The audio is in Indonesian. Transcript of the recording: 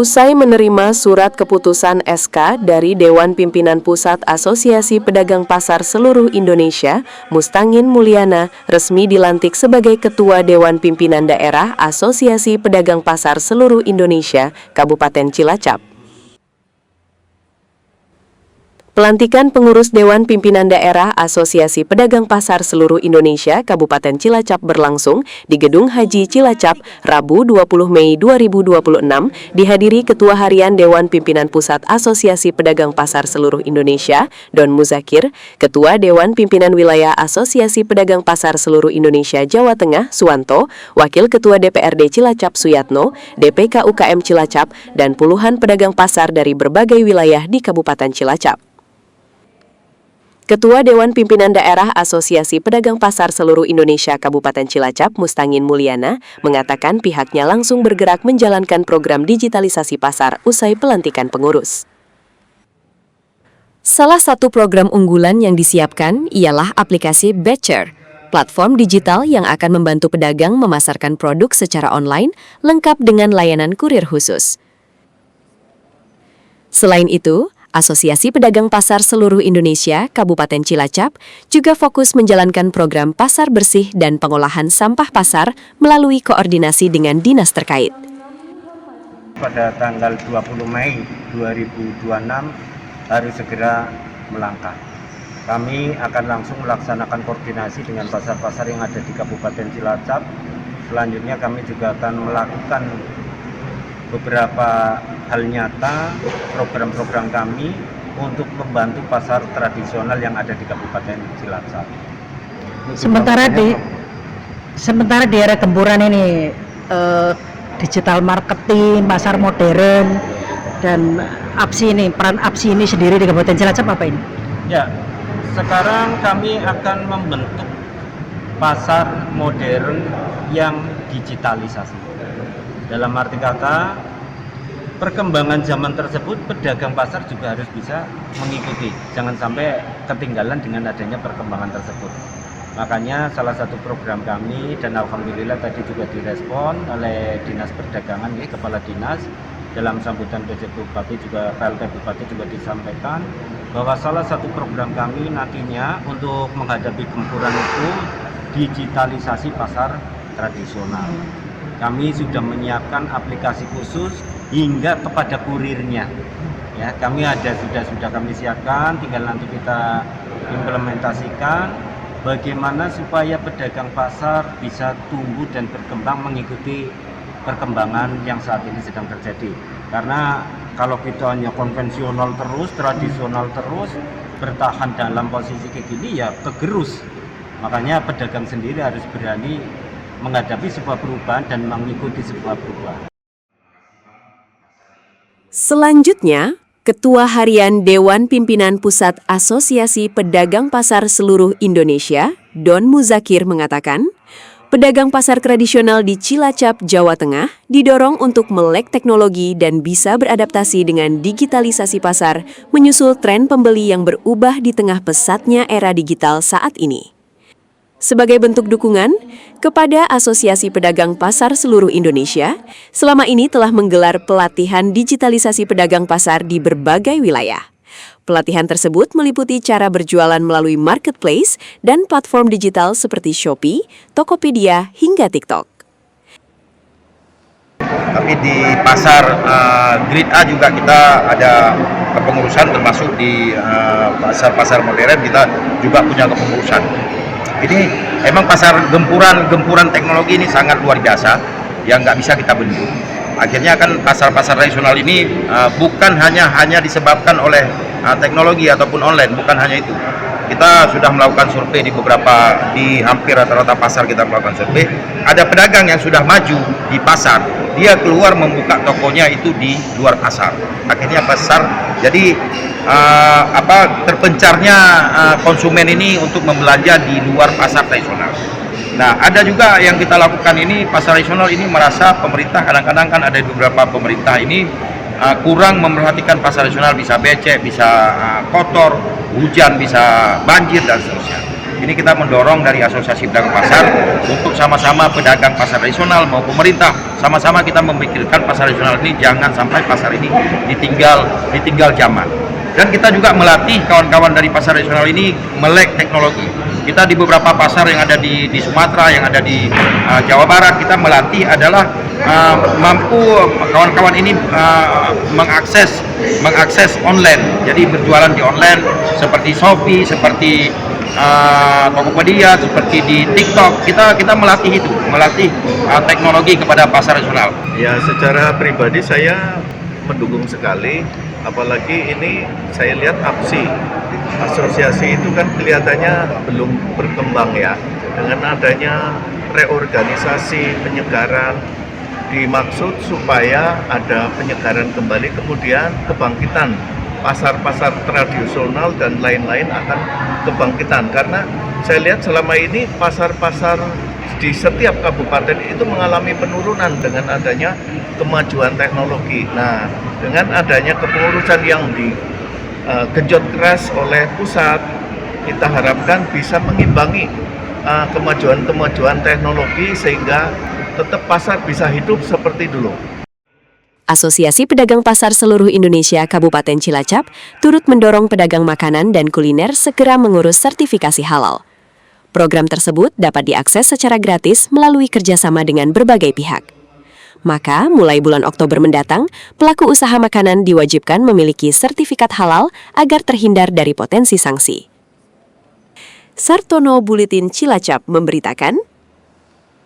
Usai menerima surat keputusan SK dari Dewan Pimpinan Pusat Asosiasi Pedagang Pasar Seluruh Indonesia, Mustangin Mulyana resmi dilantik sebagai Ketua Dewan Pimpinan Daerah Asosiasi Pedagang Pasar Seluruh Indonesia, Kabupaten Cilacap. Pelantikan pengurus Dewan Pimpinan Daerah Asosiasi Pedagang Pasar Seluruh Indonesia Kabupaten Cilacap berlangsung di Gedung Haji Cilacap, Rabu 20 Mei 2026, dihadiri Ketua Harian Dewan Pimpinan Pusat Asosiasi Pedagang Pasar Seluruh Indonesia, Don Muzakir, Ketua Dewan Pimpinan Wilayah Asosiasi Pedagang Pasar Seluruh Indonesia Jawa Tengah, Suwanto, Wakil Ketua DPRD Cilacap Suyatno, DPK UKM Cilacap, dan puluhan pedagang pasar dari berbagai wilayah di Kabupaten Cilacap. Ketua Dewan Pimpinan Daerah Asosiasi Pedagang Pasar Seluruh Indonesia Kabupaten Cilacap, Mustangin Mulyana, mengatakan pihaknya langsung bergerak menjalankan program digitalisasi pasar usai pelantikan pengurus. Salah satu program unggulan yang disiapkan ialah aplikasi Batcher, platform digital yang akan membantu pedagang memasarkan produk secara online, lengkap dengan layanan kurir khusus. Selain itu, Asosiasi Pedagang Pasar Seluruh Indonesia Kabupaten Cilacap juga fokus menjalankan program pasar bersih dan pengolahan sampah pasar melalui koordinasi dengan dinas terkait. Pada tanggal 20 Mei 2026 harus segera melangkah. Kami akan langsung melaksanakan koordinasi dengan pasar-pasar yang ada di Kabupaten Cilacap. Selanjutnya kami juga akan melakukan beberapa hal nyata program-program kami untuk membantu pasar tradisional yang ada di Kabupaten Cilacap. Sementara di era gempuran ini digital marketing, pasar modern, dan peran APSI ini sendiri di Kabupaten Cilacap apa ini? Ya, sekarang kami akan membentuk pasar modern yang digitalisasi. Dalam arti kata, perkembangan zaman tersebut, pedagang pasar juga harus bisa mengikuti. Jangan sampai ketinggalan dengan adanya perkembangan tersebut. Makanya salah satu program kami, dan alhamdulillah tadi juga direspon oleh Dinas Perdagangan, Kepala Dinas, dalam sambutan PJ Bupati juga, PLT Bupati juga disampaikan, bahwa salah satu program kami nantinya untuk menghadapi gempuran itu digitalisasi pasar tradisional. Kami sudah menyiapkan aplikasi khusus hingga kepada kurirnya. Ya, kami sudah kami siapkan, tinggal nanti kita implementasikan bagaimana supaya pedagang pasar bisa tumbuh dan berkembang mengikuti perkembangan yang saat ini sedang terjadi. Karena kalau kita hanya konvensional terus, tradisional terus, bertahan dalam posisi kayak gini ya kegerus. Makanya pedagang sendiri harus berani menghadapi sebuah perubahan dan mengikuti sebuah perubahan. Selanjutnya, Ketua Harian Dewan Pimpinan Pusat Asosiasi Pedagang Pasar Seluruh Indonesia, Don Muzakir mengatakan, pedagang pasar tradisional di Cilacap, Jawa Tengah didorong untuk melek teknologi dan bisa beradaptasi dengan digitalisasi pasar menyusul tren pembeli yang berubah di tengah pesatnya era digital saat ini. Sebagai bentuk dukungan kepada Asosiasi Pedagang Pasar Seluruh Indonesia, selama ini telah menggelar pelatihan digitalisasi pedagang pasar di berbagai wilayah. Pelatihan tersebut meliputi cara berjualan melalui marketplace dan platform digital seperti Shopee, Tokopedia, hingga TikTok. Tapi di pasar Grade A juga kita ada kepengurusan, termasuk di pasar-pasar modern kita juga punya kepengurusan. Ini emang pasar gempuran teknologi ini sangat luar biasa yang nggak bisa kita bendung. Akhirnya kan pasar-pasar tradisional ini bukan hanya disebabkan oleh teknologi ataupun online, bukan hanya itu. Kita sudah melakukan survei di hampir rata-rata pasar kita melakukan survei. Ada pedagang yang sudah maju di pasar, dia keluar membuka tokonya itu di luar pasar. Akhirnya pasar jadi terpencarnya konsumen ini untuk membelanja di luar pasar tradisional. Nah, ada juga yang kita lakukan ini, pasar tradisional ini merasa pemerintah, kadang-kadang kan ada beberapa pemerintah ini kurang memerhatikan pasar tradisional, bisa becek, bisa kotor, hujan, bisa banjir, dan seterusnya. Ini kita mendorong dari Asosiasi Pedagang Pasar untuk sama-sama pedagang pasar tradisional mau pemerintah, sama-sama kita memikirkan pasar tradisional ini jangan sampai pasar ini ditinggal zaman. Dan kita juga melatih kawan-kawan dari pasar tradisional ini melek teknologi. Kita di beberapa pasar yang ada di Sumatera, yang ada di Jawa Barat, kita melatih adalah mampu kawan-kawan ini mengakses online. Jadi berjualan di online seperti Shopee, seperti Tokopedia, seperti di TikTok. Kita melatih teknologi kepada pasar tradisional. Ya, secara pribadi saya mendukung sekali, apalagi ini saya lihat asosiasi itu kan kelihatannya belum berkembang ya. Dengan adanya reorganisasi, penyegaran, dimaksud supaya ada penyegaran kembali, kemudian kebangkitan pasar-pasar tradisional dan lain-lain akan kebangkitan. Karena saya lihat selama ini pasar-pasar di setiap kabupaten itu mengalami penurunan dengan adanya kemajuan teknologi. Nah, dengan adanya kepengurusan yang digenjot keras oleh pusat, kita harapkan bisa mengimbangi kemajuan-kemajuan teknologi sehingga tetap pasar bisa hidup seperti dulu. Asosiasi Pedagang Pasar Seluruh Indonesia Kabupaten Cilacap turut mendorong pedagang makanan dan kuliner segera mengurus sertifikasi halal. Program tersebut dapat diakses secara gratis melalui kerjasama dengan berbagai pihak. Maka, mulai bulan Oktober mendatang, pelaku usaha makanan diwajibkan memiliki sertifikat halal agar terhindar dari potensi sanksi. Sartono Buletin Cilacap memberitakan,